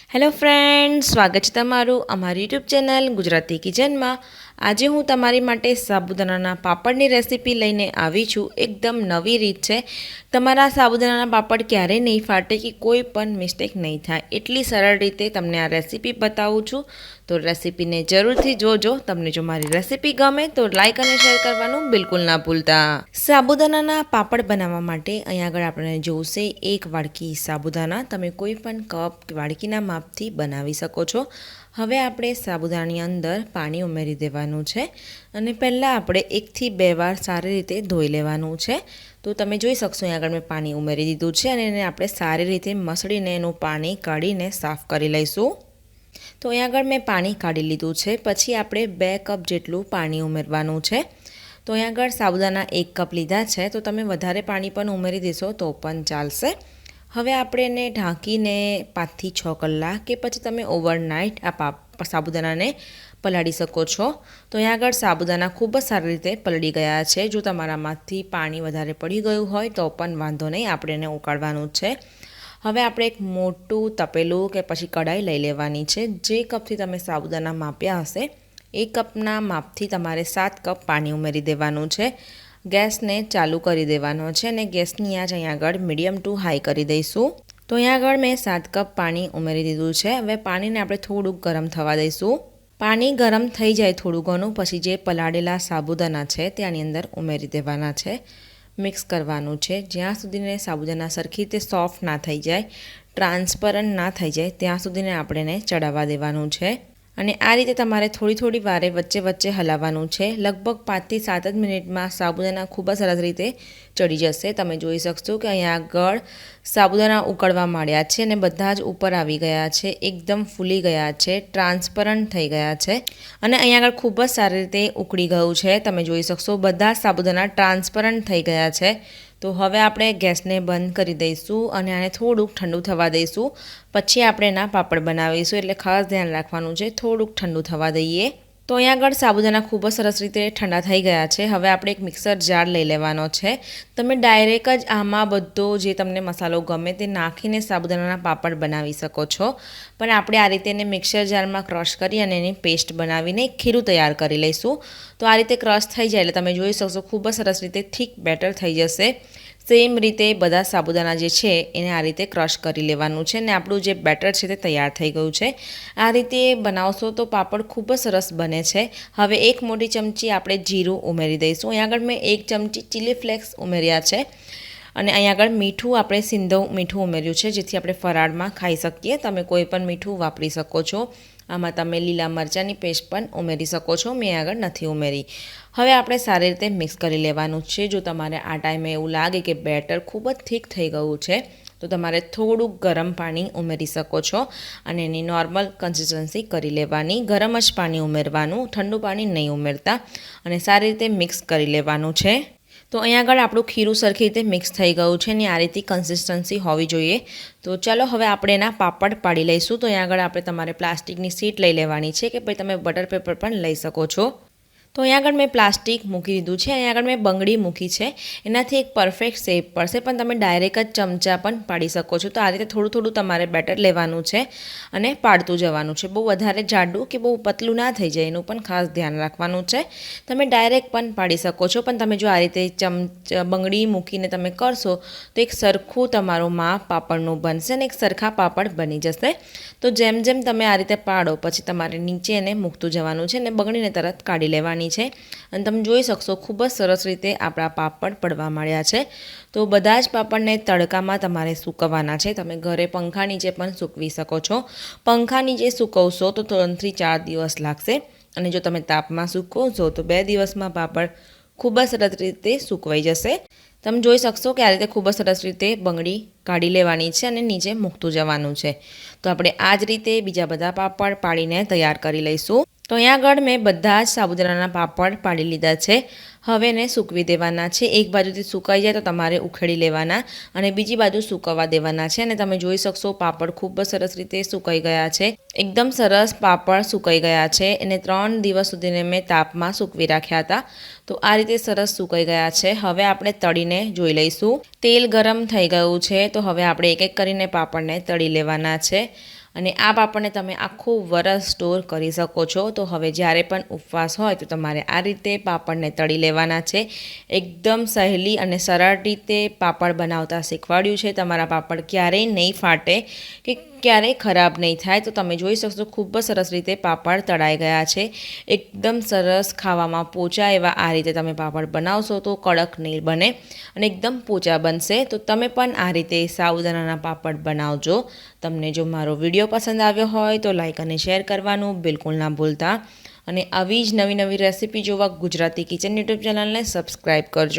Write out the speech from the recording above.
Hello friends, સ્વાગત છે તમારું અમારી યુટ્યુબ ચેનલ ગુજરાતી કિચનમાં। આજે હું તમારી માટે સાબુદાણાના પાપડની રેસીપી લઈને આવી છું। એકદમ નવી રીત છે। તમારા સાબુદાણાના પાપડ ક્યારેય નહીં ફાટે કે કોઈ પણ મિસ્ટેક નહીં થાય, એટલી સરળ રીતે તમને આ રેસીપી બતાવું છું। તો રેસીપીને જરૂરથી જોજો। તમને જો મારી રેસીપી ગમે તો લાઈક અને શેર કરવાનું બિલકુલ ના ભૂલતા। સાબુદાણાના પાપડ બનાવવા માટે અહીંયા આગળ આપણે જોઈશે 1 વાડકી સાબુદાણા। તમે કોઈ પણ કપ કે વાડકીના માપથી બનાવી શકો છો। હવે આપણે સાબુદાણાની અંદર પાણી ઉમેરી દેવાનું છે અને પહેલાં આપણે 1 થી 2 વાર સારી રીતે ધોઈ લેવાનું છે। તો તમે જોઈ શકશો અહીંયા આગળ મેં પાણી ઉમેરી દીધું છે અને એને આપણે સારી રીતે મસળીને એનું પાણી કાઢીને સાફ કરી લઈશું। તો અહીંયા આગળ મેં પાણી કાઢી લીધું છે। પછી આપણે 2 કપ જેટલું પાણી ઉમેરવાનું છે। તો અહીંયા આગળ સાબુદાણા 1 કપ લીધા છે, તો તમે વધારે પાણી પણ ઉમેરી દેશો તો પણ ચાલશે। હવે આપણે એને ઢાંકીને 5 થી 6 કલાક કે પછી તમે ઓવરનાઇટ આ સાબુદાણાને પલાળી શકો છો। તો અહીંયા આગળ સાબુદાણા ખૂબ જ સારી રીતે પલળી ગયા છે। જો તમારામાંથી પાણી વધારે પડી ગયું હોય તો પણ વાંધો નહીં, આપણે એને ઉકાળવાનું છે। હવે આપણે એક મોટું તપેલું કે પછી કઢાઈ લઈ લેવાની છે। જે કપથી તમે સાબુદાણા માપ્યા હશે એ કપના માપથી તમારે 7 કપ પાણી ઉમેરી દેવાનું છે। ગેસને ચાલુ કરી દેવાનો છે અને ગેસની આંચ અહીંયા આગળ મીડિયમ ટુ હાઈ કરી દઈશું। તો અહીંયા આગળ મેં 7 કપ પાણી ઉમેરી દીધું છે। હવે પાણીને આપણે થોડુંક ગરમ થવા દઈશું। પાણી ગરમ થઈ જાય થોડું ઘણું પછી જે પલાળેલા સાબુદાણા છે તે આની અંદર ઉમેરી દેવાના છે। મિક્સ કરવાનું છે જ્યાં સુધીને સાબુદાણા સરખી રીતે સોફ્ટ ના થઈ જાય, ટ્રાન્સપરન્ટ ના થઈ જાય ત્યાં સુધીને આપણે એને ચડાવવા દેવાનું છે। અને આ રીતે તમારે થોડી વારે વચ્ચે વચ્ચે હલાવવાનું છે। લગભગ 5 થી 7 જ મિનિટમાં સાબુદાણા ખૂબ જ સરસ રીતે ચડી જશે। તમે જોઈ શકશો કે અહીંયા આગળ સાબુદાણા ઉકળવા માંડ્યા છે અને બધા જ ઉપર આવી ગયા છે, એકદમ ફૂલી ગયા છે, ટ્રાન્સપરન્ટ થઈ ગયા છે અને અહીંયા આગળ ખૂબ જ સારી રીતે ઉકળી ગયું છે। તમે જોઈ શકશો બધા સાબુદાણા ટ્રાન્સપરન્ટ થઈ ગયા છે। તો હવે આપણે ગેસને બંધ કરી દઈશું અને આને થોડુંક ઠંડુ થવા દઈશું। પછી આપણે એના પાપડ બનાવીશું, એટલે ખાસ ધ્યાન રાખવાનું છે થોડુંક ઠંડુ થવા દઈએ। તો અહીંયા આગળ સાબુદાણા ખૂબ જ સરસ રીતે ઠંડા થઈ ગયા છે। હવે આપણે એક મિક્સર જાર લઈ લેવાનો છે। તમે ડાયરેક્ટ જ આમાં બધો જે તમને મસાલો ગમે તે નાખીને સાબુદાણાના પાપડ બનાવી શકો છો, પણ આપણે આ રીતે એને મિક્સર જારમાં ક્રશ કરી અને એની પેસ્ટ બનાવીને એક ખીરું તૈયાર કરી લઈશું। તો આ રીતે ક્રશ થઈ જાય એટલે તમે જોઈ શકશો ખૂબ જ સરસ રીતે થીક બેટર થઈ જશે। સેમ રીતે બધા સાબુદાણા જે છે એને આ રીતે ક્રશ કરી લેવાનું છે ને આપણું જે બેટર છે તે તૈયાર થઈ ગયું છે। આ રીતે બનાવશો તો પાપડ ખૂબ જ સરસ બને છે। હવે 1 મોટી ચમચી આપણે જીરું ઉમેરી દઈશું। અહીંયા આગળ મેં 1 ચમચી ચીલી ફ્લેક્સ ઉમેર્યા છે અને અહીંયા આગળ મીઠું આપણે સિંધવ મીઠું ઉમેર્યું છે જેથી આપણે ફરાળમાં ખાઈ શકીએ। તમે કોઈ પણ મીઠું વાપરી શકો છો। આમાં તમે લીલા મરચાંની પેસ્ટ પણ ઉમેરી શકો છો, મેં આગળ નથી ઉમેરી। હવે આપણે સારી રીતે મિક્સ કરી લેવાનું છે। જો તમારે આ ટાઈમે એવું લાગે કે બેટર ખૂબ જ થીક થઈ ગયું છે તો તમારે થોડુંક ગરમ પાણી ઉમેરી શકો છો અને એની નોર્મલ કન્સિસ્ટન્સી કરી લેવાની। ગરમ જ પાણી ઉમેરવાનું, ઠંડુ પાણી નહીં ઉમેરતા અને સારી રીતે મિક્સ કરી લેવાનું છે। તો અહીંયા આગળ આપણું ખીરું સરખી રીતે મિક્સ થઈ ગયું છે ને આ રીતે કન્સિસ્ટન્સી હોવી જોઈએ। તો ચાલો હવે આપણે એના પાપડ પાડી લઈશું। તો અહીંયા આગળ આપણે તમારે પ્લાસ્ટિકની શીટ લઈ લેવાની છે કે પછી તમે બટર પેપર પણ લઈ શકો છો। તો અહીંયા આગળ મેં પ્લાસ્ટિક મૂકી દીધું છે। અહીંયા આગળ મેં બંગડી મૂકી છે, એનાથી એક પરફેક્ટ શેપ પડશે, પણ તમે ડાયરેક્ટ જ ચમચા પણ પાડી શકો છો। તો આ રીતે થોડું તમારે બેટર લેવાનું છે અને પાડતું જવાનું છે। બહુ વધારે જાડું કે બહુ પતલું ના થઈ જાય એનું પણ ખાસ ધ્યાન રાખવાનું છે। તમે ડાયરેક્ટ પણ પાડી શકો છો, પણ તમે જો આ રીતે બંગડી મૂકીને તમે કરશો તો એક સરખું તમારું માપ પાપડનું બનશે અને એક સરખા પાપડ બની જશે। તો જેમ જેમ તમે આ રીતે પાડો પછી તમારે નીચે એને મૂકતું જવાનું છે અને બંગડીને તરત કાઢી લેવાની છે અને તમે જોઈ શકશો ખૂબ જ સરસ રીતે આપણા પાપડ પડવા માંડ્યા છે। તો બધા જ પાપડને તડકામાં તમારે સૂકવવાના છે। તમે ઘરે પંખા નીચે પણ સૂકવી શકો છો। પંખા નીચે સૂકવશો તો 3 થી 4 દિવસ લાગશે અને જો તમે તાપમાં સૂકવશો તો 2 દિવસમાં પાપડ ખૂબ જ સરસ રીતે સૂકવાઈ જશે। તમે જોઈ શકશો કે આ રીતે ખૂબ જ સરસ રીતે બંગડી કાઢી લેવાની છે અને નીચે મૂકતું જવાનું છે। તો આપણે આ જ રીતે બીજા બધા પાપડ પાડીને તૈયાર કરી લઈશું। તો અહીંયા આગળ મેં બધા જ સાબુદાણાના પાપડ પાડી લીધા છે। હવે એને સૂકવી દેવાના છે। એક બાજુથી સુકાઈ જાય તો તમારે ઉખેડી લેવાના અને બીજી બાજુ સૂકવવા દેવાના છે અને તમે જોઈ શકશો પાપડ ખૂબ જ સરસ રીતે સુકાઈ ગયા છે। એકદમ સરસ પાપડ સુકાઈ ગયા છે। એને 3 દિવસ સુધીને મેં તાપમાં સૂકવી રાખ્યા હતા। તો આ રીતે સરસ સુકાઈ ગયા છે। હવે આપણે તળીને જોઈ લઈશું। તેલ ગરમ થઈ ગયું છે, તો હવે આપણે એક એક કરીને પાપડને તળી લેવાના છે અને આ પાપડને તમે આખું વરસ સ્ટોર કરી શકો છો. તો હવે જ્યારે પણ ઉપવાસ હોય તો તમારે આ રીતે પાપડને તળી લેવાના છે. એકદમ સહેલી અને સરળ રીતે પાપડ બનાવતા શીખવાડ્યું છે. તમારા પાપડ ક્યારેય નહીં ફાટે કે ક્યારેય ખરાબ નહીં થાય. તો તમે જોઈ શકશો ખૂબ જ સરસ રીતે પાપડ તળાઈ ગયા છે. એકદમ સરસ ખાવામાં પોચા એવા આ રીતે તમે પાપડ બનાવશો તો કડક નહીં બને અને એકદમ પોચા બનશે. તો તમે પણ આ રીતે સાબુદાણાના પાપડ બનાવજો. તમને જો મારો વિડીયો પસંદ આવ્યો હોય તો લાઈક અને શેર કરવાનું બિલકુલ ના ભૂલતા. અને આવી જ નવી નવી રેસીપી જોવા ગુજરાતી કિચન યુટ્યુબ ચેનલને સબસ્ક્રાઈબ કરજો.